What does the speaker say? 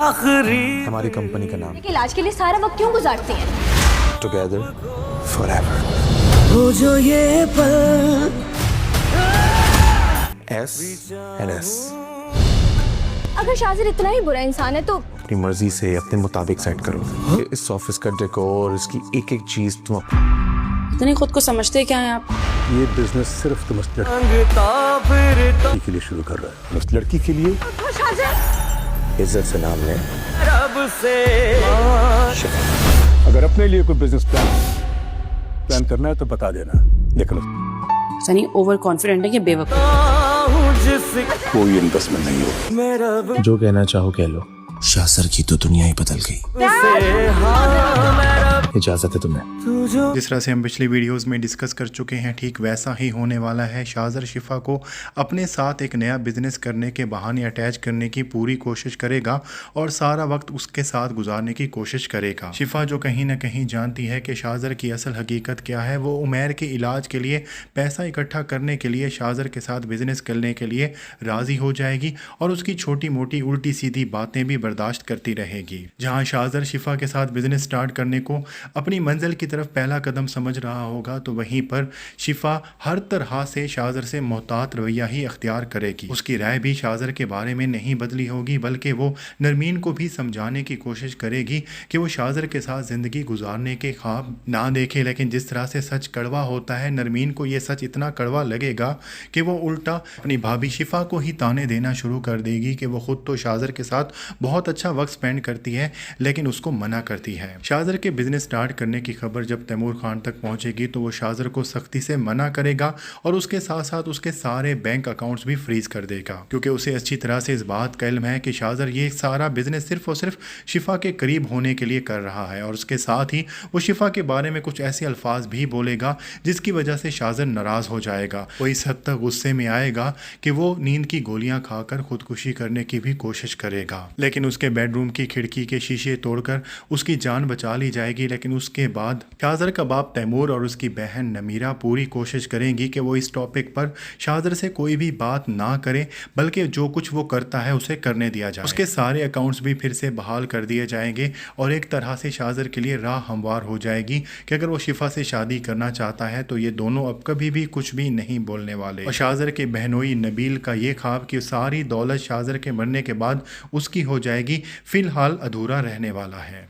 आखिरी हमारी कंपनी का नाम इलाज के लिए सारा वक्त क्यों गुजारती हैं? Together forever. हो जो ये पल S&S अगर शाजिर इतना ही बुरा इंसान है तो अपनी मर्जी से अपने मुताबिक सेट करो। इस ऑफिस का डेकोर, इसकी एक एक चीज तुम इतने खुद को समझते क्या हैं आप? ये बिजनेस सिर्फ तुम उस अंगता फिरता लड़की के लिए शुरू कर रहा है। उस लड़की के लिए इज्जत से नाम ले। रब से अगर अपने लिए कोई बिजनेस प्लान करना है तो बता देना, लेकिन सनी ओवर कॉन्फिडेंट है कि बेवकूफ। हूँ जिससे कोई इन्वेस्टमेंट नहीं हो। मैं रब जो कहना चाहो कह लो। शाह सर की तो दुनिया ही बदल गई। से हाँ मैं रब इजाजत है तुम्हें। तू जो जिस तरह से हम पिछली वीडियोस में डिस्कस कर चुके हैं, ठीक वैसा ही होने वाला है। शाहज़र शिफा को अपने साथ एक नया बिजनेस करने के बहाने अटैच करने की पूरी कोशिश करेगा और सारा वक्त उसके साथ गुजारने की कोशिश करेगा। शिफा जो कहीं ना कहीं जानती है कि शाहज़र की असल हकीकत क्या है, वो उमैर के इलाज के लिए पैसा इकट्ठा करने के लिए शाहज़र के साथ बिजनेस करने के लिए राज़ी हो जाएगी और उसकी छोटी मोटी उल्टी सीधी बातें भी बर्दाश्त करती रहेगी। जहाँ शाहज़र शिफा के साथ बिजनेस स्टार्ट करने को अपनी मंजिल की तरफ पहला कदम समझ रहा होगा, तो वहीं पर शिफा हर तरह से शाहज़र से मोहतात रवैया ही अख्तियार करेगी। उसकी राय भी शाहज़र के बारे में नहीं बदली होगी, बल्कि वो नरमीन को भी समझाने की कोशिश करेगी कि वो शाहज़र के साथ ज़िंदगी गुजारने के ख्वाब ना देखे। लेकिन जिस तरह से सच कड़वा होता है, नरमीन को ये सच इतना कड़वा लगेगा कि वो उल्टा अपनी भाभी शिफा को ही ताने देना शुरू कर देगी कि वो ख़ुद तो शाहज़र के साथ बहुत अच्छा वक्त स्पेंड करती है लेकिन उसको मना करती है। शाहज़र के बिजनेस स्टार्ट करने की खबर जब तैमूर खान तक पहुंचेगी तो वो शाहज़र को सख्ती से मना करेगा और उसके साथ साथ उसके सारे बैंक अकाउंट्स भी फ्रीज कर देगा, क्योंकि उसे अच्छी तरह से इस बात का इल्म है कि शाहज़र ये सारा बिजनेस सिर्फ और सिर्फ शिफा के करीब होने के लिए कर रहा है। और उसके साथ ही वो शिफा के बारे में कुछ ऐसे अल्फाज भी बोलेगा जिसकी वजह से शाहज़र नाराज़ हो जाएगा। वो इस हद तक गुस्से में आएगा कि वो नींद की गोलियां खाकर खुदकुशी करने की भी कोशिश करेगा, लेकिन उसके बेडरूम की खिड़की के शीशे तोड़कर उसकी जान बचा ली जाएगी। लेकिन उसके बाद शाहज़र का बाप तैमूर और उसकी बहन नमीरा पूरी कोशिश करेंगी कि वो इस टॉपिक पर शाहज़र से कोई भी बात ना करे, बल्कि जो कुछ वो करता है उसे करने दिया जाए। उसके सारे अकाउंट्स भी फिर से बहाल कर दिए जाएंगे और एक तरह से शाहज़र के लिए राह हमवार हो जाएगी कि अगर वो शिफा से शादी करना चाहता है तो ये दोनों अब कभी भी कुछ भी नहीं बोलने वाले। और शाहज़र के बहनोई नबील का ये ख्वाब कि सारी दौलत शाहज़र के मरने के बाद उसकी हो जाएगी, फिलहाल अधूरा रहने वाला है।